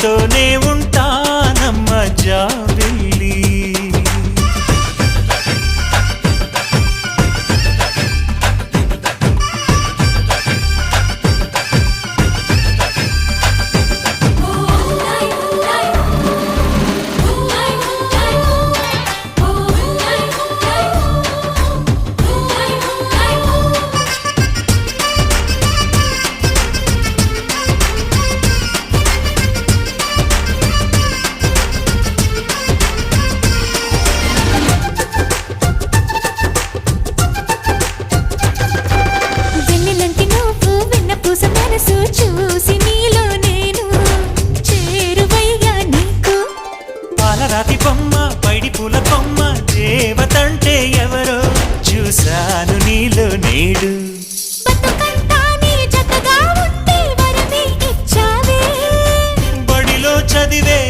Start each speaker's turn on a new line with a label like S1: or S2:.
S1: నీతోనే ఉంటానమ్మ జాబిల్లి.
S2: చూసి నీలో నేను చేరువయ్యా నీకు.
S1: పాలరాతి బొమ్మ పైడి పూల కొమ్మ దేవతంటే ఎవరో చూశాను నీలో నేడు.
S2: బతుకంతా నీ జతగా ఉంటే వరమే ఇచ్చావే.
S1: బడిలో చదివే